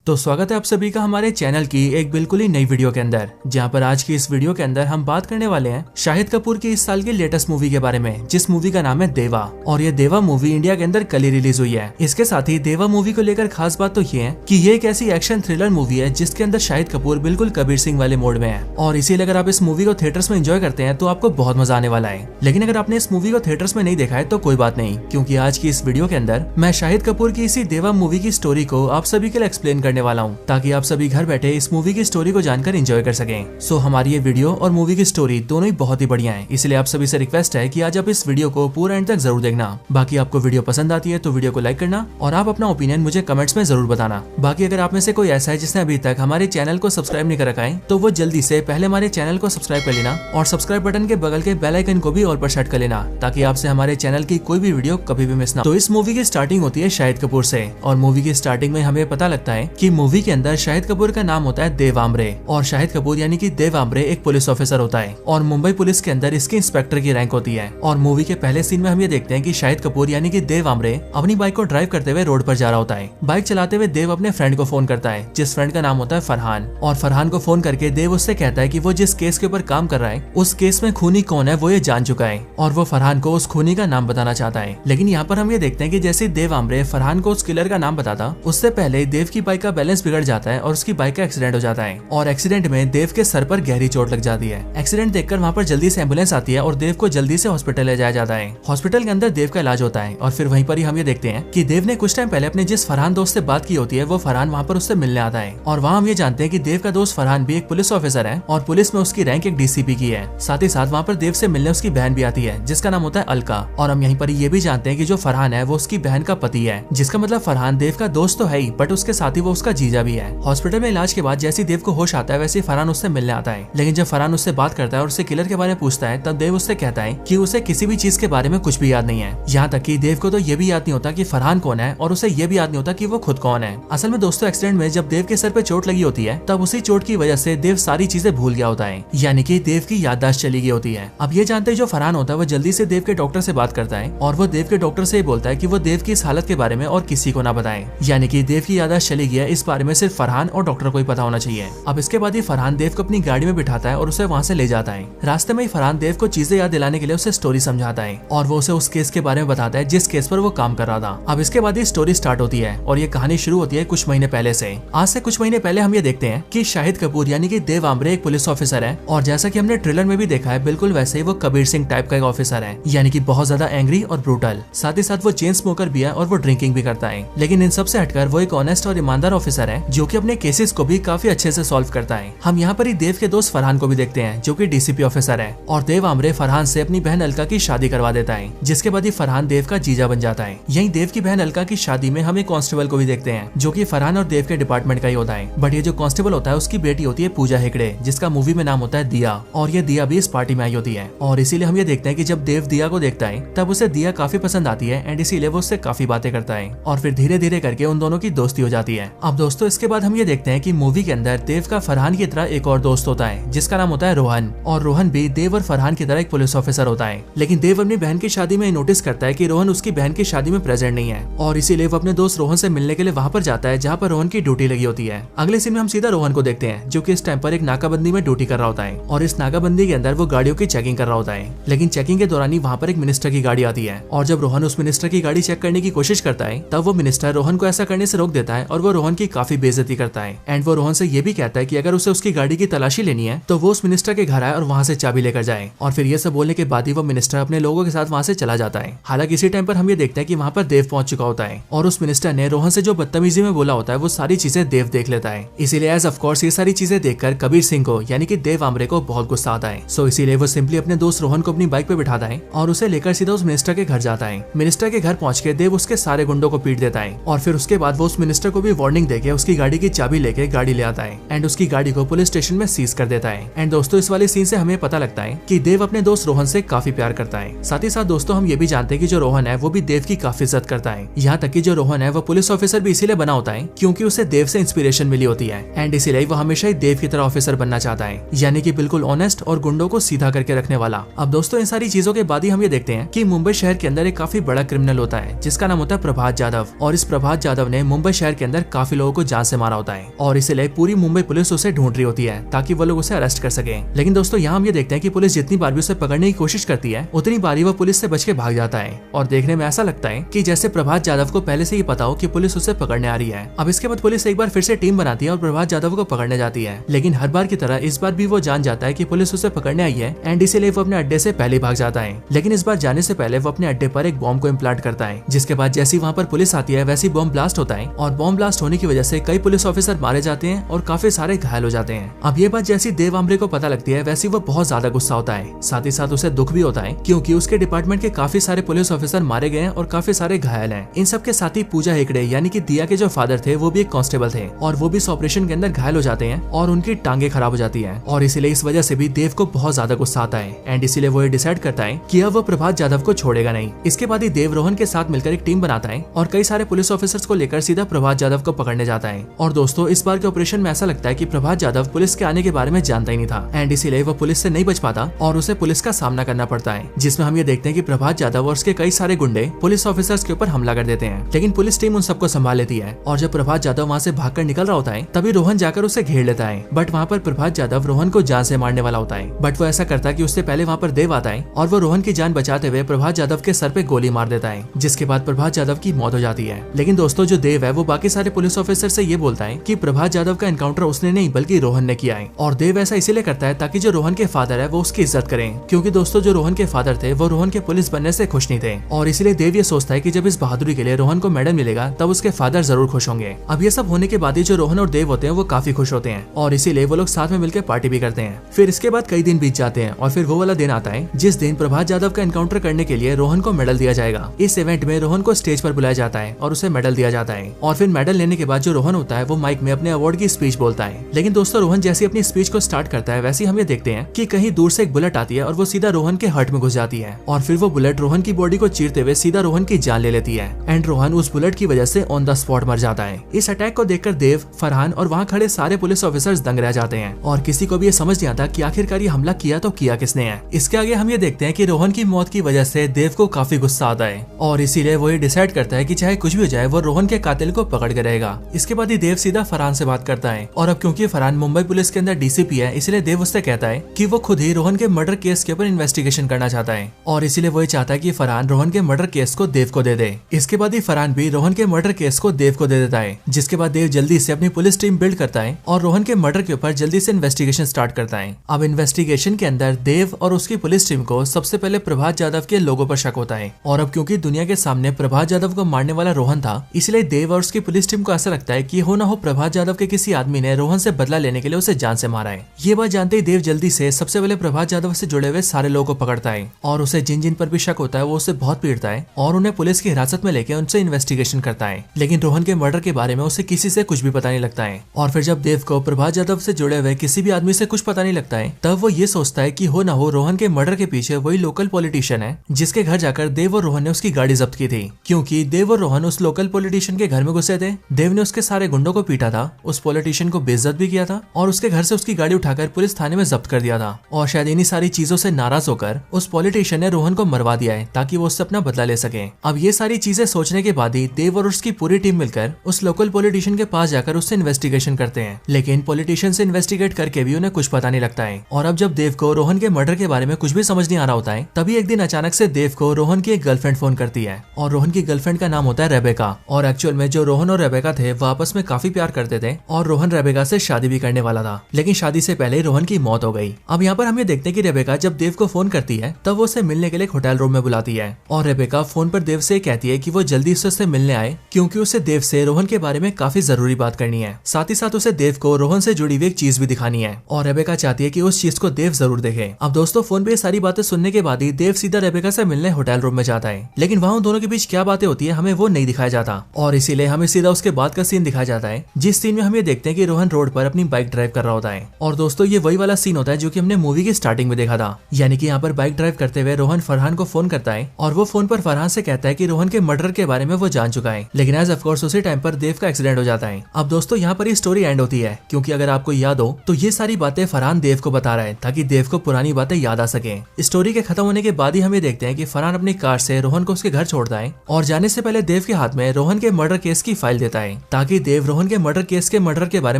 तो स्वागत है आप सभी का हमारे चैनल की एक बिल्कुल ही नई वीडियो के अंदर, जहां पर आज की इस वीडियो के अंदर हम बात करने वाले हैं शाहिद कपूर की इस साल की लेटेस्ट मूवी के बारे में, जिस मूवी का नाम है देवा। और ये देवा मूवी इंडिया के अंदर कल ही रिलीज हुई है। इसके साथ ही देवा मूवी को लेकर खास बात तो ये है कि ये एक ऐसी एक्शन थ्रिलर मूवी है जिसके अंदर शाहिद कपूर बिल्कुल कबीर सिंह वाले मोड में है। और इसीलिए अगर आप इस मूवी को थिएटर्स में एंजॉय करते हैं तो आपको बहुत मजा आने वाला है। लेकिन अगर आपने इस मूवी को थिएटर्स में नहीं देखा है तो कोई बात नहीं, क्योंकि आज की इस वीडियो के अंदर मैं शाहिद कपूर की इसी देवा मूवी की स्टोरी को आप सभी के लिए एक्सप्लेन करने वाला हूँ, ताकि आप सभी घर बैठे इस मूवी की स्टोरी को जानकर एंजॉय कर सकें। सो हमारी ये वीडियो और मूवी की स्टोरी दोनों ही बहुत ही बढ़िया है, इसलिए आप सभी से रिक्वेस्ट है कि आज आप इस वीडियो को पूरा एंड तक जरूर देखना। बाकी आपको वीडियो पसंद आती है तो वीडियो को लाइक करना और आप अपना ओपिनियन मुझे कमेंट्स में जरूर बताना। बाकी अगर आप में से कोई ऐसा है जिसने अभी तक हमारे चैनल को सब्सक्राइब नहीं कर रखा है तो वो जल्दी से पहले हमारे चैनल को सब्सक्राइब कर लेना और सब्सक्राइब बटन के बगल के बेल आइकन को भी ऑल पर सेट कर लेना, ताकि आपसे हमारे चैनल की कोई भी वीडियो कभी भी मिस ना। तो इस मूवी की स्टार्टिंग होती है शाहिद कपूर से, और मूवी की स्टार्टिंग में हमें पता लगता है कि मूवी के अंदर शाहिद कपूर का नाम होता है देव आमरे, और शाहिद कपूर यानी कि देव आमरे एक पुलिस ऑफिसर होता है और मुंबई पुलिस के अंदर इसके इंस्पेक्टर की रैंक होती है। और मूवी के पहले सीन में हम ये देखते हैं कि शाहिद कपूर यानी कि देव आमरे अपनी बाइक को ड्राइव करते हुए रोड पर जा रहा होता है। बाइक चलाते हुए देव अपने फ्रेंड को फोन करता है, जिस फ्रेंड का नाम होता है फरहान। और फरहान को फोन करके देव उससे कहता है कि वो जिस केस के ऊपर काम कर रहा है उस केस में खूनी कौन है वो ये जान चुका है, और वो फरहान को उस खूनी का नाम बताना चाहता है। लेकिन यहाँ पर हम ये देखते हैं कि जैसे देव आमरे फरहान को उस किलर का नाम बताता, उससे पहले देव की बाइक का बैलेंस बिगड़ जाता है और उसकी बाइक का एक्सीडेंट हो जाता है। और एक्सीडेंट में देव के सर पर गहरी चोट लग जाती है। एक्सीडेंट देखकर वहाँ पर जल्दी से एम्बुलेंस आती है और देव को जल्दी से हॉस्पिटल ले जाया जाता है। हॉस्पिटल के अंदर देव का इलाज होता है और फिर वहीं पर ही हम ये देखते हैं कि देव ने कुछ टाइम पहले अपने जिस फरहान दोस्त से बात की होती है वो फरहान वहाँ पर उससे मिलने आता है। और वहाँ हम ये जानते हैं कि देव का दोस्त फरहान भी एक पुलिस ऑफिसर है और पुलिस में उसकी रैंक एक डीसीपी की है। साथ ही साथ वहाँ पर देव से मिलने उसकी बहन भी आती है जिसका नाम होता है अलका। और हम यहीं पर ये भी जानते हैं कि जो फरहान है वो उसकी बहन का पति है, जिसका मतलब फरहान देव का दोस्त तो है ही, बट उसके साथ ही वो उसका जीजा भी है। हॉस्पिटल में इलाज के बाद जैसे देव को होश आता है वैसे फरहान उससे मिलने आता है। लेकिन जब फरहान उससे बात करता है और उससे किलर के बारे में पूछता है तब देव उससे कहता है कि उसे किसी भी चीज के बारे में कुछ भी याद नहीं है। यहाँ तक कि देव को तो ये भी याद नहीं होता कि फरहान कौन है और उसे ये भी याद नहीं होता कि वो खुद कौन है। असल में दोस्तों एक्सीडेंट में जब देव के सर पे चोट लगी होती है तब उसी चोट की वजह से देव सारी चीजें भूल गया होता है, यानी कि देव की याददाश्त चली गई होती है। अब ये जानते जो फरहान होता है वो जल्दी से देव के डॉक्टर से बात करता है और वो देव के डॉक्टर से बोलता है कि वो देव की इस हालत के बारे में और किसी को ना बताए, यानी कि देव की याददाश्त चली गई है इस बारे में सिर्फ फरहान और डॉक्टर को ही पता होना चाहिए। अब इसके बाद ही फरहान देव को अपनी गाड़ी में बिठाता है और उसे वहाँ से ले जाता है। रास्ते में ही फरहान देव को चीजें याद दिलाने के लिए उसे स्टोरी समझाता है और वो उसे उस केस के बारे में बताता है जिस केस पर वो काम कर रहा था। अब इसके बाद ही स्टोरी स्टार्ट होती है और ये कहानी शुरू होती है कुछ महीने पहले से। आज से कुछ महीने पहले हम ये देखते हैं कि शाहिद कपूर यानी कि देव आमरे एक पुलिस ऑफिसर है, और जैसा कि हमने ट्रेलर में भी देखा है बिल्कुल वैसे ही वो कबीर सिंह टाइप का एक ऑफिसर है, यानी कि बहुत ज्यादा एंग्री और ब्रूटल। साथ ही साथ वो चेन स्मोकर भी है और वो ड्रिंकिंग भी करता है। लेकिन इन सबसे हटकर वो एक ऑनेस्ट और ईमानदार ऑफिसर है जो कि अपने केसेस को भी काफी अच्छे से सॉल्व करता है। हम यहाँ पर ही देव के दोस्त फरहान को भी देखते हैं जो कि डीसीपी ऑफिसर है, और देव आमरे फरहान से अपनी बहन अलका की शादी करवा देता है, जिसके बाद ही फरहान देव का जीजा बन जाता है। यही देव की बहन अलका की शादी में हम एक कांस्टेबल को भी देखते हैं जो कि फरहान और देव के डिपार्टमेंट का ही होता है। बट ये जो कांस्टेबल होता है उसकी बेटी होती है पूजा हेगड़े, जिसका मूवी में नाम होता है दिया, और ये दिया भी इस पार्टी में आई होती है। और इसीलिए हम ये देखते हैं कि जब देव दिया को देखता है तब उसे दिया काफी पसंद आती है एंड इसीलिए वो उससे काफी बातें करता है और फिर धीरे धीरे करके उन दोनों की दोस्ती हो जाती है। अब दोस्तों इसके बाद हम ये देखते हैं कि मूवी के अंदर देव का फरहान की तरह एक और दोस्त होता है जिसका नाम होता है रोहन, और रोहन भी देव और फरहान की तरह एक पुलिस ऑफिसर होता है। लेकिन देव अपनी बहन की शादी में नोटिस करता है कि रोहन उसकी बहन की शादी में प्रेजेंट नहीं है, और इसीलिए वो अपने दोस्त रोहन से मिलने के लिए वहाँ पर जाता है जहाँ पर रोहन की ड्यूटी लगी होती है। अगले सीन में हम सीधा रोहन को देखते हैं जो कि इस टाइम पर एक नाकाबंदी में ड्यूटी कर रहा होता है, और इस नाकाबंदी के अंदर वो गाड़ियों की चेकिंग कर रहा होता है। लेकिन चेकिंग के दौरान ही वहाँ पर एक मिनिस्टर की गाड़ी आती है, और जब रोहन उस मिनिस्टर की गाड़ी चेक करने की कोशिश करता है तब वो मिनिस्टर रोहन को ऐसा करने से रोक देता है और वो रोहन की काफी बेइज्जती करता है। एंड वो रोहन से ये भी कहता है कि अगर उसे उसकी गाड़ी की तलाशी लेनी है तो वो उस मिनिस्टर के घर आए और वहाँ से चाबी लेकर जाए। और फिर ये सब बोलने के बाद ही वो मिनिस्टर अपने लोगों के साथ वहाँ से चला जाता है। हालांकि इसी टाइम पर हम ये देखते हैं कि वहाँ पर देव पहुंच चुका होता है, और उस मिनिस्टर ने रोहन से जो बदतमीजी में बोला होता है वो सारी चीजें देव देख लेता है। इसीलिए एज ऑफ कोर्स ये सारी चीजें देखकर कबीर सिंह को यानी कि देव आमरे को बहुत गुस्सा आता है। सो इसीलिए वो सिंपली अपने दोस्त रोहन को अपनी बाइक पे बिठाता है और उसे लेकर सीधा उस मिनिस्टर के घर जाता है। मिनिस्टर के घर पहुंच के देव उसके सारे गुंडों को पीट देता है, और फिर उसके बाद वो उस मिनिस्टर को भी वार्निंग देके उसकी गाड़ी की चाबी लेके गाड़ी ले आता है एंड उसकी गाड़ी को पुलिस स्टेशन में सीज कर देता है। एंड दोस्तों इस वाले सीन से हमें पता लगता है कि देव अपने दोस्त रोहन से काफी प्यार करता है। साथ ही साथ दोस्तों हम ये भी जानते हैं कि जो रोहन है वो भी देव की काफी इज्जत करता है। यहाँ तक कि जो रोहन है वो पुलिस ऑफिसर भी इसीलिए बना होता है क्योंकि उसे देव से इंस्पिरेशन मिली होती है, एंड इसीलिए वो हमेशा ही देव की तरह ऑफिसर बनना चाहता है, यानी कि बिल्कुल ऑनेस्ट और गुंडों को सीधा करके रखने वाला। अब दोस्तों इन सारी चीजों के बाद ही हम ये देखते हैं कि मुंबई शहर के अंदर एक काफी बड़ा क्रिमिनल होता है जिसका नाम होता है प्रभात जाधव, और इस प्रभात जाधव ने मुंबई शहर के अंदर काफी काफी लोगों को जान से मारा होता है और इसीलिए पूरी मुंबई पुलिस उसे ढूंढ रही होती है ताकि वो लोग उसे अरेस्ट कर सके। लेकिन दोस्तों यहाँ हम ये देखते हैं कि पुलिस जितनी बार भी उसे पकड़ने की कोशिश करती है उतनी बारी वो पुलिस से बच के भाग जाता है और देखने में ऐसा लगता है कि जैसे प्रभात यादव को पहले से ही पता हो कि पुलिस उसे पकड़ने आ रही है। अब इसके बाद पुलिस एक बार फिर से टीम बनाती है और प्रभात यादव को पकड़ने जाती है, लेकिन हर बार की तरह इस बार भी वो जान जाता है कि पुलिस उसे पकड़ने आई है एंड इसीलिए वो अपने अड्डे से पहले भाग जाता है। लेकिन इस बार जाने से पहले वो अपने अड्डे पर एक बॉम्ब को इम्प्लांट करता है, जिसके बाद जैसी वहाँ पर पुलिस आती है वैसी बॉम्ब ब्लास्ट होता है और बॉम्ब ब्लास्ट होने की वजह से कई पुलिस ऑफिसर मारे जाते हैं और काफी सारे घायल हो जाते हैं। अब ये बात जैसी देव आमरे को पता लगती है वैसी वो बहुत ज्यादा गुस्सा होता है, साथ ही साथ उसे दुख भी होता है क्योंकि उसके डिपार्टमेंट के काफी सारे पुलिस ऑफिसर मारे गए हैं और काफी सारे घायल हैं। इन सब के साथ ही पूजा हेगड़े यानी कि दिया के जो फादर थे वो भी एक कांस्टेबल थे और वो भी इस ऑपरेशन के अंदर घायल हो जाते हैं और उनकी टांगे खराब हो जाती है और इसीलिए इस वजह से भी देव को बहुत ज्यादा गुस्सा आता है एंड इसीलिए वो ये डिसाइड करता है कि अब वो प्रभात यादव को छोड़ेगा नहीं। इसके बाद ही देव रोहन के साथ मिलकर एक टीम बनाता है और कई सारे पुलिस ऑफिसर्स को लेकर सीधा प्रभात यादव को पकड़ने जाता है। और दोस्तों इस बार के ऑपरेशन में ऐसा लगता है कि प्रभात यादव पुलिस के आने के बारे में जानता ही नहीं था एंड इसीलिए वो पुलिस से नहीं बच पाता और उसे पुलिस का सामना करना पड़ता है, जिसमें हम ये देखते हैं कि प्रभात यादव और उसके कई सारे गुंडे पुलिस ऑफिसर्स के ऊपर हमला कर देते हैं। लेकिन पुलिस टीम उन सबको संभाल लेती है और जब प्रभात यादव वहाँ से भागकर निकल रहा होता है तभी रोहन जाकर उसे घेर लेता है, बट वहाँ पर प्रभात यादव रोहन को जान से मारने वाला होता है। बट वो ऐसा करता है कि उससे पहले वहाँ पर देव आता है और वो रोहन की जान बचाते हुए प्रभात यादव के सर पे गोली मार देता है, जिसके बाद प्रभात यादव की मौत हो जाती है। लेकिन दोस्तों जो देव है वो बाकी सारे पुलिस ऑफिसर से ये बोलता है कि प्रभात यादव का एनकाउंटर उसने नहीं बल्कि रोहन ने किया है और देव ऐसा इसीलिए करता है ताकि जो रोहन के फादर है वो उसकी इज्जत करें, क्योंकि दोस्तों जो रोहन के फादर थे वो रोहन के पुलिस बनने से खुश नहीं थे और इसीलिए देव ये सोचता है कि जब इस बहादुरी के लिए रोहन को मेडल मिलेगा तब उसके फादर जरूर खुश होंगे। अब ये सब होने के बाद ही जो रोहन और देव होते हैं वो काफी खुश होते हैं और इसीलिए वो लोग साथ में मिलकर पार्टी भी करते हैं। फिर इसके बाद कई दिन बीत जाते हैं और फिर वो वाला दिन आता है जिस दिन प्रभात यादव का एनकाउंटर करने के लिए रोहन को मेडल दिया जाएगा। इस इवेंट में रोहन को स्टेज पर बुलाया जाता है और उसे मेडल दिया जाता है और फिर मेडल लेने के बाद जो रोहन होता है वो माइक में अपने अवार्ड की स्पीच बोलता है। लेकिन दोस्तों रोहन जैसी अपनी स्पीच को स्टार्ट करता है वैसे हम ये देखते हैं कि कहीं दूर से एक बुलेट आती है और वो सीधा रोहन के हार्ट में घुस जाती है और फिर वो बुलेट रोहन की बॉडी को चीरते हुए सीधा रोहन की जान ले लेती है एंड रोहन उस बुलेट की वजह से ऑन द स्पॉट मर जाता है। इस अटैक को देखकर देव, फरहान और वहाँ खड़े सारे पुलिस ऑफिसर्स दंग रह जाते हैं और किसी को भी ये समझ नहीं आता कि आखिरकार ये हमला किया तो किया किसने है। इसके आगे हम ये देखते हैं कि रोहन की मौत की वजह से देव को काफी गुस्सा आता है और इसीलिए वो ये डिसाइड करता है कि चाहे कुछ भी हो जाए वो रोहन के कातिल को पकड़ के रहेगा। इसके बाद ही देव सीधा फरहान से बात करता है और अब क्योंकि फरहान मुंबई पुलिस के अंदर डीसीपी है इसलिए देव उससे कहता है कि वो खुद ही रोहन के मर्डर केस के ऊपर इन्वेस्टिगेशन करना चाहता है और इसीलिए वो चाहता है कि फरहान रोहन के मर्डर केस को देव को दे दे। इसके बाद ही फरहान भी रोहन के मर्डर केस को देव को दे देता है, जिसके बाद देव जल्दी से अपनी पुलिस टीम बिल्ड करता है और रोहन के मर्डर के ऊपर जल्दी से इन्वेस्टिगेशन स्टार्ट करता है। अब इन्वेस्टिगेशन के अंदर देव और उसकी पुलिस टीम को सबसे पहले प्रभात यादव के लोगों पर शक होता है और अब क्योंकि दुनिया के सामने प्रभात यादव को मारने वाला रोहन था इसलिए देव और उसकी पुलिस टीम को ऐसा लगता है कि हो ना हो प्रभात यादव के किसी आदमी ने रोहन से बदला लेने के लिए उसे जान से मारा है। ये बात जानते ही देव जल्दी से सबसे पहले प्रभात यादव से जुड़े हुए सारे लोगों को पकड़ता है और उसे जिन जिन पर भी शक होता है वो उसे बहुत पीटता है और उन्हें पुलिस की हिरासत में लेकर उनसे इन्वेस्टिगेशन करता है। लेकिन रोहन के मर्डर के बारे में उसे किसी से कुछ भी पता नहीं लगता है और फिर जब देव को प्रभात यादव से जुड़े हुए किसी भी आदमी से कुछ पता नहीं लगता है तब वो ये सोचता है कि हो ना हो रोहन के मर्डर के पीछे वही लोकल पॉलिटिशियन है जिसके घर जाकर देव और रोहन ने उसकी गाड़ी जब्त की थी, क्योंकि देव और रोहन उस लोकल पॉलिटिशियन के घर में घुसे थे। देव ने उसके सारे गुंडों को पीटा था, उस पॉलिटिशियन को बेइज्जत भी किया था और उसके घर से उसकी गाड़ी उठाकर पुलिस थाने में जब्त कर दिया था और शायद इन्हीं सारी चीजों से नाराज होकर उस पॉलिटिशियन ने रोहन को मरवा दिया है ताकि वो उससे अपना बदला ले सके। अब ये सारी चीजें सोचने के बाद ही देव और उसकी पूरी टीम मिलकर उस लोकल पॉलिटिशियन के पास जाकर उससे इन्वेस्टिगेशन करते हैं, लेकिन पॉलिटिशियन से इन्वेस्टिगेट करके भी उन्हें कुछ पता नहीं लगता है। और अब जब देव को रोहन के मर्डर के बारे में कुछ भी समझ नहीं आ रहा होता है तभी एक दिन अचानक से देव को रोहन की एक गर्लफ्रेंड फोन करती है और रोहन की गर्लफ्रेंड का नाम होता है रेबेका और एक्चुअल में जो रोहन और रेबेका थे वो आपस में काफी प्यार करते थे और रोहन रेबेका से शादी भी करने वाला था, लेकिन शादी से पहले रोहन की मौत हो गई। अब यहाँ पर हम ये देखते हैं कि रेबेका जब देव को फोन करती है तब वो उसे मिलने के लिए एक होटल रूम में बुलाती है और रेबेका फोन पर देव से कहती है कि वो जल्दी से उससे मिलने आए क्योंकि उसे देव से रोहन के बारे में काफी जरूरी बात करनी है। साथ ही साथ उसे देव को रोहन से जुड़ी हुई एक चीज भी दिखानी है और रेबेका चाहती है कि उस चीज को देव जरूर देखे। अब दोस्तों फोन पे सारी बातें सुनने के बाद ही देव सीधा रेबेका से मिलने होटल रूम में जाता है, लेकिन वहाँ दोनों के बीच क्या बातें होती है हमें वो नहीं दिखाया जाता और इसीलिए हमें सीधा उसके बाद का सीन दिखाया जाता है, जिस सीन में हम ये देखते हैं कि रोहन रोड पर अपनी बाइक ड्राइव कर रहा होता है। और दोस्तों ये वही वाला सीन होता है जो कि हमने मूवी की स्टार्टिंग में देखा था, यानी कि यहाँ पर बाइक ड्राइव करते हुए रोहन फरहान को फोन करता है और वो फोन पर फरहान से कहता है कि रोहन के मर्डर के बारे में वो जान चुका है, लेकिन एज ऑफकोर्स उसी टाइम पर देव का एक्सीडेंट हो जाता है। अब दोस्तों यहाँ पर ये स्टोरी एंड होती है, क्योंकि अगर आपको याद हो तो ये सारी बातें फरहान देव को बता रहा है ताकि देव को पुरानी बातें याद आ सके। स्टोरी के खत्म होने के बाद ही हम ये देखते हैं कि फरहान अपनी कार से रोहन को उसके घर छोड़ता है और जाने से पहले देव के हाथ में रोहन के मर्डर केस की फाइल देता है ताकि देव रोहन के मर्डर केस के मर्डर के बारे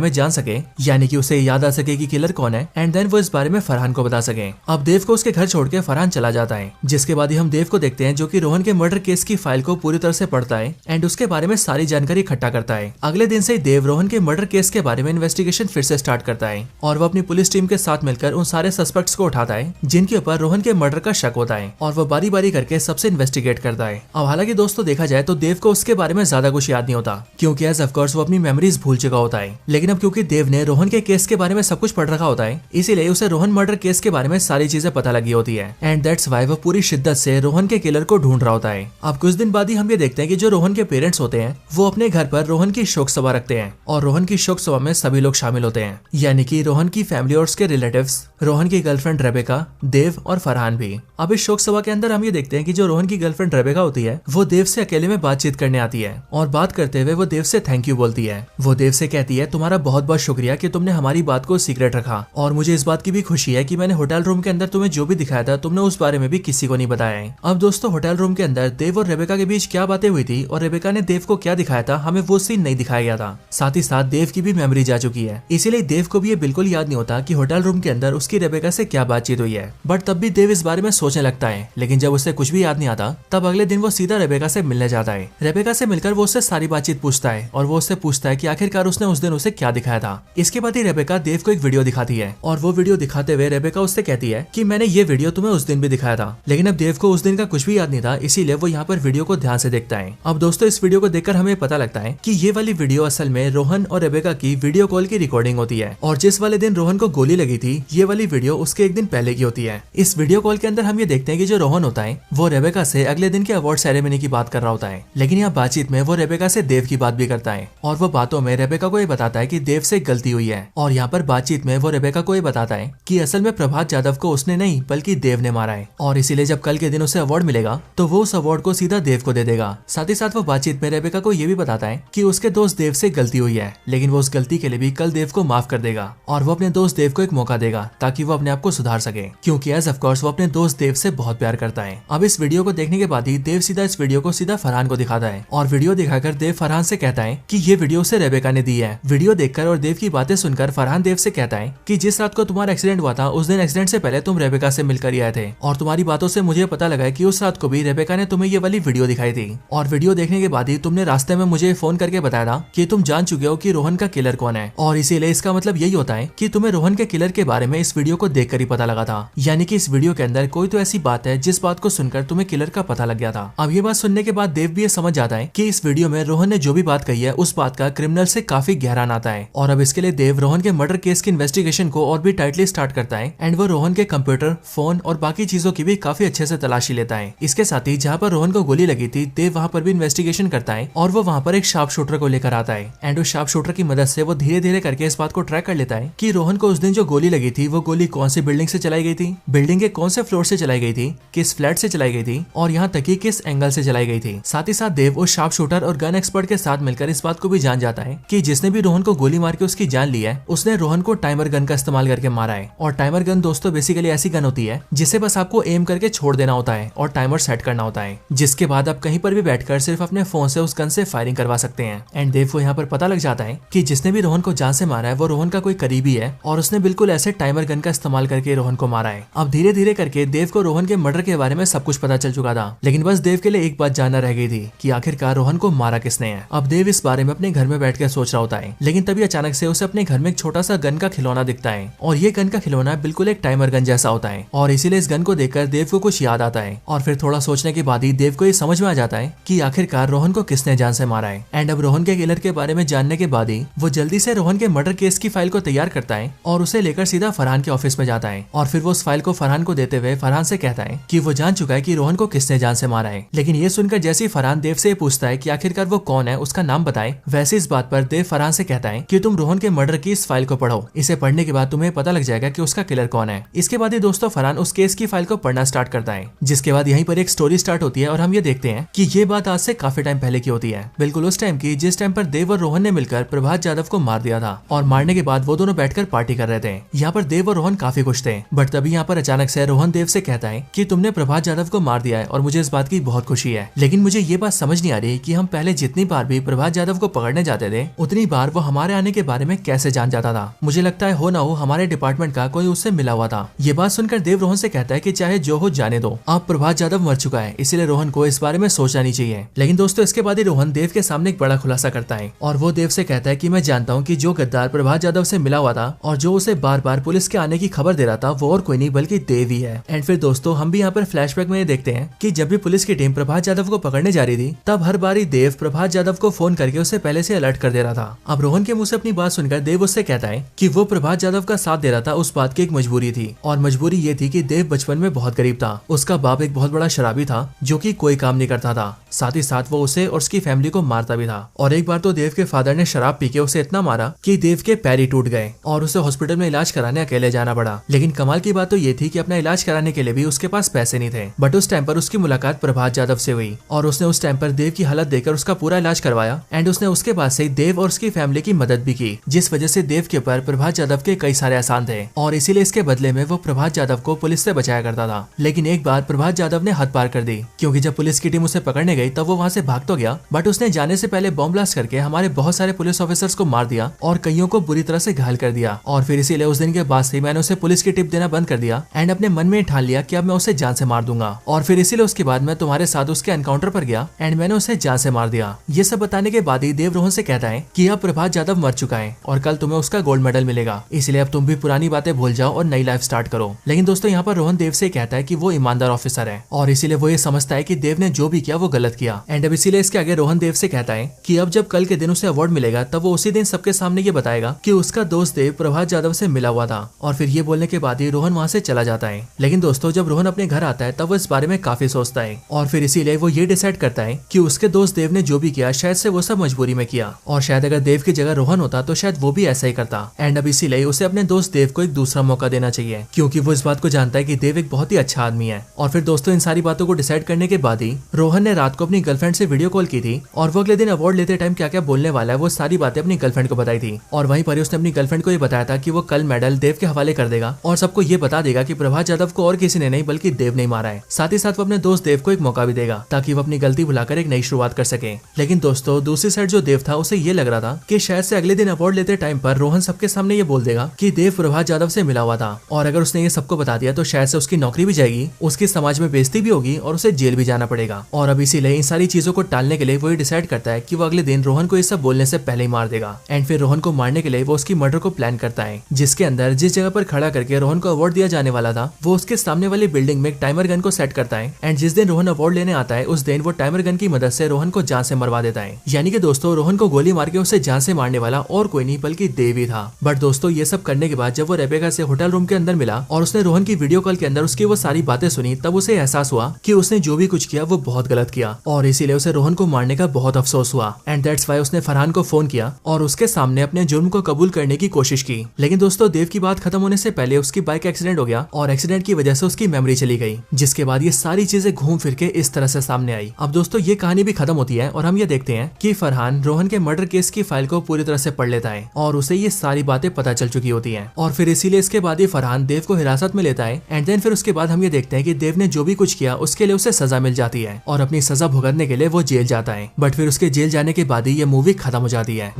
में जान सके, यानी कि उसे याद आ सके कि किलर कौन है, एंड देन वो इस बारे में फरहान को बता सके। अब देव को उसके घर छोड़ के फरहान चला जाता है, जिसके बाद ही हम देव को देखते हैं जो कि रोहन के मर्डर केस की फाइल को पूरी तरह से पढ़ता है एंड उसके बारे में सारी जानकारी इकट्ठा करता है। अगले दिन से ही देव रोहन के मर्डर केस के बारे में इन्वेस्टिगेशन फिर से स्टार्ट करता है और वो अपनी पुलिस टीम के साथ मिलकर उन सारे सस्पेक्ट्स को उठाता है जिनके ऊपर रोहन के मर्डर का शक होता है, और वो बारी बारी करके सबसे इन्वेस्टिगेट करता है। अब हालांकि दोस्तों देखा जाए तो देव को उसके बारे में ज्यादा कुछ याद नहीं होता, क्योंकि एज ऑफकोर्स वो अपनी मेमोरीज भूल चुका होता है। लेकिन अब क्योंकि देव ने रोहन के केस के बारे में सब कुछ पढ़ रखा होता है, इसीलिए उसे रोहन मर्डर केस के बारे में सारी चीजें पता लगी होती है, एंड दैट्स व्हाई वो पूरी शिद्दत से रोहन के किलर को ढूंढ रहा होता है। अब कुछ दिन बाद ही हम ये देखते हैं कि जो रोहन के पेरेंट्स होते हैं वो अपने घर पर रोहन की शोक सभा रखते हैं, और रोहन की शोक सभा में सभी लोग शामिल होते हैं, यानी कि रोहन की फैमिली और उसके रिलेटिव्स, रोहन की गर्लफ्रेंड रेबेका, देव और फरहान भी। अब इस शोक सभा के अंदर हम ये देखते हैं कि जो रोहन की गर्लफ्रेंड रेबेका होती है वो देव से अकेले में बातचीत करने आती है, और बात करते हुए वो देव से थैंक यू बोलती है। वो देव से कहती है तुम्हारा बहुत बहुत शुक्रिया कि तुमने हमारी बात को सीक्रेट रखा, और मुझे इस बात की भी खुशी है कि मैंने होटल रूम के अंदर तुम्हें जो भी दिखाया था तुमने उस बारे में भी किसी को नहीं बताया है। अब दोस्तों होटल रूम के अंदर देव और रेबेका के बीच क्या बातें हुई थी और रेबेका ने देव को क्या दिखाया था, हमें वो सीन नहीं दिखाया गया था। साथ ही साथ देव की भी मेमोरी जा चुकी है, इसीलिए देव को भी ये बिल्कुल याद नहीं होता कि होटल रूम के अंदर उसकी रेबेका से क्या बातचीत हुई है। बट तब भी देव इस बारे में सोचने लगता है, लेकिन जब उसे कुछ भी याद नहीं आता तब अगले दिन वो सीधा रेबेका से मिलने जाता है। रेबेका से मिलकर वो उससे सारी बातचीत पूछता है, और वो उससे पूछता है कि आखिरकार उसने उस दिन उसे क्या दिखाया था। इसके बाद ही रेबेका देव को एक वीडियो दिखाती है, और वो वीडियो दिखाते हुए रेबेका उससे कहती है कि मैंने ये वीडियो तुम्हें उस दिन भी दिखाया था। लेकिन अब देव को उस दिन का कुछ भी याद नहीं था, इसीलिए वो यहाँ पर वीडियो को ध्यान से देखता है। अब दोस्तों इस वीडियो को देखकर हमें पता लगता है कि ये वाली वीडियो असल में रोहन और रेबेका की वीडियो कॉल की रिकॉर्डिंग होती है, और जिस वाले दिन रोहन को गोली लगी थी ये वाली वीडियो उसके एक दिन पहले की होती है। इस वीडियो कॉल के अंदर हम ये देखते हैं कि जो रोहन होता है वो रेबेका से अगले दिन के अवार्ड सेरेमनी की बात कर रहा होता है, लेकिन यहाँ बातचीत में वो रेबेका से देव की बात भी करता है, और वो बातों में रेबेका को ये बताता है कि देव से गलती हुई है। और यहाँ पर बातचीत में वो रेबेका को ये बताता है कि असल में प्रभात जाधव को उसने नहीं बल्कि देव ने मारा है, और इसीलिए जब कल के दिन उसे अवार्ड मिलेगा तो वो उस अवार्ड को सीधा देव को दे देगा। साथ ही साथ वो बातचीत में रेबेका को ये भी बताता है कि उसके दोस्त देव से गलती हुई है, लेकिन वो उस गलती के लिए भी कल देव को माफ कर देगा, और वो अपने दोस्त देव को एक मौका देगा ताकि वो अपने आप को सुधार सके, क्योंकि एज ऑफ कोर्स वो अपने दोस्त देव से बहुत प्यार करता है। अब इस वीडियो को देखने के बाद ही देव सीधा इस वीडियो को सीधा फरहान को दिखाता है, और वीडियो दिखाकर देव फरहान से कहता है कि ये वीडियो उसे रेबेका ने दी है। वीडियो देखकर और देव की बातें सुनकर फरहान देव से कहता है कि जिस रात को तुम्हारा एक्सीडेंट हुआ था उस दिन एक्सीडेंट से पहले तुम रेबेका से मिलकर आए थे, और तुम्हारी बातों से मुझे पता लगा कि उस रात को भी रेबेका ने तुम्हें ये वाली वीडियो दिखाई थी, और वीडियो देखने के बाद ही तुमने रास्ते में मुझे फोन करके बताया था कि तुम जान चुके हो कि रोहन का किलर कौन है, और इसीलिए इसका मतलब यही होता है कि तुम्हें रोहन के किलर के बारे में इस वीडियो को देखकर ही पता लगा था, यानी कि इस वीडियो के अंदर कोई तो ऐसी बात है जिस बात को सुनकर तुम्हें किलर का पता लग गया था। अब ये बात सुनने के बाद देव भी ये समझ जाता है कि इस वीडियो में रोहन ने जो भी बात कही है उस बात का क्रिमिनल से काफी गहरा नाता है, और अब इसके लिए देव रोहन के मर्डर केस की इन्वेस्टिगेशन को और भी टाइटली स्टार्ट करता है, एंड वो रोहन के कंप्यूटर, फोन और बाकी चीजों की भी काफी अच्छे से तलाशी लेता है। इसके साथ ही जहाँ पर रोहन को गोली लगी थी देव वहाँ पर भी इन्वेस्टिगेशन करता है, और वो वहाँ पर एक शार्प शूटर को लेकर आता है, एंड उस शार्प शूटर की मदद से वो धीरे धीरे करके इस बात को ट्रैक कर लेता है कि रोहन को उस दिन जो गोली लगी थी वो गोली कौन सी बिल्डिंग से चलाई गई थी, बिल्डिंग के कौन से फ्लोर से चलाई गई थी, किस फ्लैट से चलाई गई थी, और यहाँ तक कि किस एंगल से चलाई गई थी। साथ ही साथ देव उस शार्प शूटर और गन एक्सपर्ट के साथ मिलकर इस बात को भी जान जाता है कि जिसने भी रोहन को गोली मार के उसकी जान ली है उसने रोहन को टाइमर गन का इस्तेमाल करके मारा है। और टाइमर गन दोस्तों बेसिकली ऐसी गन होती है जिसे बस आपको एम करके छोड़ देना होता है और टाइमर सेट करना होता है, जिसके बाद आप कहीं पर भी बैठकर सिर्फ अपने फोन से उस गन से फायरिंग करवा सकते हैं। एंड देव को यहाँ पर पता लग जाता है कि जिसने भी रोहन को जान से मारा है वो रोहन का कोई करीबी है, और उसने बिल्कुल ऐसे टाइमर गन का इस्तेमाल करके रोहन को मारा है। अब धीरे धीरे करके देव को रोहन के मर्डर के बारे में सब कुछ पता चल चुका था, लेकिन बस देव के लिए एक बात जानना रह गई थी कि आखिरकार रोहन को मारा किसने है। अब देव इस बारे में अपने घर में बैठ कर सोच रहा होता है, लेकिन तभी अचानक से उसे अपने घर में एक छोटा सा गन का खिलौना दिखता है, और ये गन का खिलौना बिल्कुल एक टाइमर गन जैसा होता है, और इसीलिए इस गन को देखकर देव को कुछ याद आता है, और फिर थोड़ा सोचने के बाद ही देव को ये समझ में आ जाता है कि आखिरकार रोहन को किसने जान से मारा है। एंड अब रोहन के किलर के बारे में जानने के बाद ही वो जल्दी से रोहन के मर्डर केस की फाइल को तैयार करता है और उसे लेकर सीधा फरहान के ऑफिस में जाता है, और फिर वो उस फाइल को फरहान को देते हुए फरहान से कहता है कि वो जान चुका है कि रोहन को किसने जान से मारा है। लेकिन ये सुनकर जैसे ही फरहान देव से पूछता है कि आखिरकार वो कौन है, उसका नाम बताए, वैसे इस बात पर देव फरहान से कहता है कि तुम रोहन के मर्डर की इस फाइल को पढ़ो, इसे पढ़ने के बाद तुम्हें पता लग जाएगा कि उसका किलर कौन है। इसके बाद ही दोस्तों फरहान उस केस की फाइल को पढ़ना स्टार्ट करता है, जिसके बाद यहीं पर एक स्टोरी स्टार्ट होती है, और हम ये देखते हैं कि ये बात आज से काफी टाइम पहले की होती है, बिल्कुल उस टाइम की जिस टाइम पर देव और रोहन ने मिलकर प्रभात जाधव को मार दिया था, और मारने के बाद वो दोनों बैठकर पार्टी कर रहे थे। यहाँ पर देव और रोहन काफी खुश थे, बट तभी यहाँ पर अचानक से रोहन देव से कहता है कि तुमने प्रभात जाधव को मार दिया है और मुझे इस बात की बहुत खुशी है, लेकिन मुझे ये बात समझ नहीं आ रही कि हम पहले जितनी बार भी प्रभात प्रभात यादव को पकड़ने जाते थे उतनी बार वो हमारे आने के बारे में कैसे जान जाता था। मुझे लगता है हो ना हो हमारे डिपार्टमेंट का कोई उससे मिला हुआ था। ये बात सुनकर देव रोहन से कहता है कि चाहे जो हो जाने दो, अब प्रभात यादव मर चुका है, इसलिए रोहन को इस बारे में सोचना नहीं चाहिए। लेकिन दोस्तों इसके बाद ही रोहन देव के सामने एक बड़ा खुलासा करता है और वो देव से कहता है कि मैं जानता हूँ कि जो गद्दार प्रभात यादव से मिला हुआ था और जो उसे बार बार पुलिस के आने की खबर दे रहा था वो और कोई नहीं बल्कि देव ही है। एंड फिर दोस्तों हम भी यहाँ पर फ्लैशबैक में देखते हैं कि जब भी पुलिस की टीम प्रभात यादव को पकड़ने जा रही थी तब हर बारी देव प्रभात यादव को फोन करके उसे पहले से अलर्ट कर दे रहा था। अब रोहन के मुंह से अपनी बात सुनकर देव उससे कहता है कि वो प्रभात यादव का साथ दे रहा था उस बात की एक मजबूरी थी, और मजबूरी ये थी कि देव बचपन में बहुत गरीब था। उसका बाप एक बहुत बड़ा शराबी था जो कि कोई काम नहीं करता था, साथ ही साथ वो उसे और उसकी फैमिली को मारता भी था। और एक बार तो देव के फादर ने शराब पी के उसे इतना मारा कि देव के पैर ही टूट गए और उसे हॉस्पिटल में इलाज कराने अकेले जाना पड़ा। लेकिन कमाल की बात तो ये थी कि अपना इलाज कराने के लिए भी उसके पास पैसे नहीं थे। बट उस टाइम पर उसकी मुलाकात प्रभात यादव से हुई और उसने उस टाइम पर देव की हालत देखकर उसका पूरा इलाज करवाया एंड उसने उसके बाद से देव और उसकी फैमिली की मदद भी की, जिस वजह से देव के ऊपर प्रभात यादव के कई सारे एहसान थे और इसीलिए इसके बदले में वो प्रभात यादव को पुलिस से बचाया करता था। लेकिन एक बार प्रभात यादव ने हद पार कर दी, क्योंकि जब पुलिस की टीम उसे पकड़ने गई तब वो वहाँ से भाग तो गया बट उसने जाने से पहले बॉम्ब ब्लास्ट करके हमारे बहुत सारे पुलिस ऑफिसर्स को मार दिया और कईयों को बुरी तरह से घायल कर दिया। और फिर इसीलिए उस दिन के बाद से मैंने उसे पुलिस की टिप देना बंद कर दिया एंड अपने मन में ठान लिया कि अब मैं उसे जान से मार दूंगा। और फिर इसीलिए उसके बाद मैं तुम्हारे साथ उसके एनकाउंटर पर गया एंड मैंने उसे जान से मार दिया। ये सब बताने के बाद ही देव रोहन से कहता है कि अब प्रभात यादव मर चुका है और कल तुम्हें उसका गोल्ड मेडल मिलेगा, इसलिए अब तुम भी पुरानी बातें भूल जाओ और नई लाइफ स्टार्ट करो। लेकिन दोस्तों यहाँ पर रोहन देव से कहता है कि वो ईमानदार ऑफिसर है और इसीलिए वो ये समझता है कि देव ने जो भी किया वो गलत किया। एंड अब इसीलिए इसके आगे रोहन देव से कहता है कि अब जब कल के दिन उसे अवार्ड मिलेगा तब वो उसी दिन सबके सामने ये बताएगा कि उसका दोस्त देव प्रभात यादव से मिला हुआ था। और फिर ये बोलने के बाद ही रोहन वहाँ से चला जाता है। लेकिन दोस्तों जब रोहन अपने घर आता है तब वो इस बारे में काफी सोचता है और फिर इसीलिए वो ये डिसाइड करता है कि उसके दोस्त देव ने जो भी किया शायद से वो सब मजबूरी में किया और शायद अगर देव की जगह रोहन होता तो शायद वो भी ऐसा ही करता। एंड अब इसीलिए उसे अपने दोस्त देव को एक दूसरा मौका देना चाहिए, क्योंकि वो इस बात को जानता है कि देव एक बहुत ही अच्छा आदमी है। और फिर दोस्तों इन सारी बातों को डिसाइड करने के बाद ही रोहन ने रात को अपनी गर्लफ्रेंड से वीडियो कॉल की थी और वो अगले दिन अवार्ड लेते टाइम क्या क्या बोलने वाला है वो सारी बातें अपनी गर्लफ्रेंड को बताई थी। और वहीं पर उसने अपनी गर्लफ्रेंड को ये बताया था कि वो कल मेडल देव के हवाले कर देगा और सबको ये बता देगा कि प्रभात यादव को और किसी ने नहीं बल्कि देव ने मारा है। साथ ही साथ वो अपने दोस्त देव को एक मौका भी देगा ताकि वो अपनी गलती भुलाकर एक नई शुरुआत कर सके। लेकिन दोस्तों दूसरी साइड जो देव था उसे ये लग रहा था कि शायद से अगले दिन अवार्ड लेते टाइम पर रोहन सबके सामने ये बोल देगा कि देव प्रभात यादव से मिला हुआ था और अगर उसने ये सबको बता दिया तो शायद से उसकी नौकरी भी जाएगी, उसकी समाज में बेइज्जती भी होगी और उसे जेल भी जाना पड़ेगा। और अब इसीलिए इन सारी चीजों को टालने के लिए वो डिसाइड करता है कि वो अगले दिन रोहन को ये सब बोलने से पहले ही मार देगा। एंड फिर रोहन को मारने के लिए वो उसकी मर्डर को प्लान करता है, जिसके अंदर जिस जगह पर खड़ा करके रोहन को अवार्ड दिया जाने वाला था वो उसके सामने वाली बिल्डिंग में एक टाइमर गन को सेट करता है। एंड जिस दिन रोहन अवार्ड लेने आता है उस दिन वो टाइमर गन की मदद से रोहन को जान से मरवा देता है। यानी कि दोस्तों रोहन को गोली मार के उसे जान से मारने वाला और कोई नहीं बल्कि देव ही था। बट दोस्तों ये सब करने के बाद जब वो रेबेका से होटल रूम के अंदर मिला और उसने रोहन की वीडियो कॉल के अंदर उसकी वो सारी बातें सुनी तब उसे एहसास हुआ कि उसने जो भी कुछ किया वो बहुत गलत किया और इसीलिए उसे रोहन को मारने का बहुत अफसोस हुआ। एंड दैट्स व्हाई उसने फरहान को फोन किया और उसके सामने अपने जुर्म को कबूल करने की कोशिश की। लेकिन दोस्तों देव की बात खत्म होने से पहले उसकी बाइक एक्सीडेंट हो गया और एक्सीडेंट की वजह से उसकी मेमोरी चली गई, जिसके बाद ये सारी चीजें घूम फिर के इस तरह से सामने आई। अब दोस्तों ये कहानी भी खत्म होती है और हम ये देखते हैं कि फरहान रोहन के मर्डर केस की फाइल को पूरी तरह से पढ़ लेता है और उसे ये सारी बातें पता चल चुकी होती हैं। और फिर इसीलिए इसके बाद ही फरहान देव को हिरासत में लेता है। एंड देन फिर उसके बाद हम ये देखते हैं कि देव ने जो भी कुछ किया उसके लिए उसे सजा मिल जाती है और अपनी सजा भुगतने के लिए वो जेल जाता है। बट फिर उसके जेल जाने के बाद ही ये मूवी खत्म हो जाती है।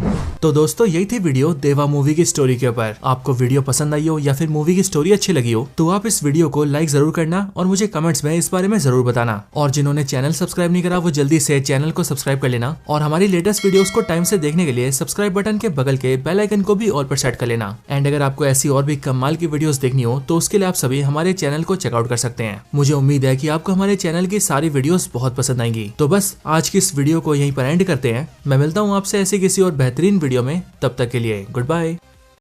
तो दोस्तों यही थी वीडियो देवा मूवी की स्टोरी के ऊपर। आपको वीडियो पसंद आई हो या फिर मूवी की स्टोरी अच्छी लगी हो तो आप इस वीडियो को लाइक जरूर करना और मुझे कमेंट्स में इस बारे में जरूर बताना। और जिन्होंने चैनल सब्सक्राइब नहीं करा वो जल्दी से चैनल को सब्सक्राइब कर लेना और हमारी लेटेस्ट वीडियोस को टाइम से देखने के लिए सब्सक्राइब बटन के बगल के बेल आइकन को भी ऑल पर सेट कर लेना। एंड अगर आपको ऐसी और भी कमाल की वीडियोस देखनी हो तो उसके लिए आप सभी हमारे चैनल को चेकआउट कर सकते हैं। मुझे उम्मीद है कि आपको हमारे चैनल की सारी वीडियोस बहुत पसंद आएंगी। तो बस आज की इस वीडियो को यहीं पर एंड करते हैं। मैं मिलता हूँ आपसे ऐसी किसी और बेहतरीन वीडियो में, तब तक के लिए गुड बाय।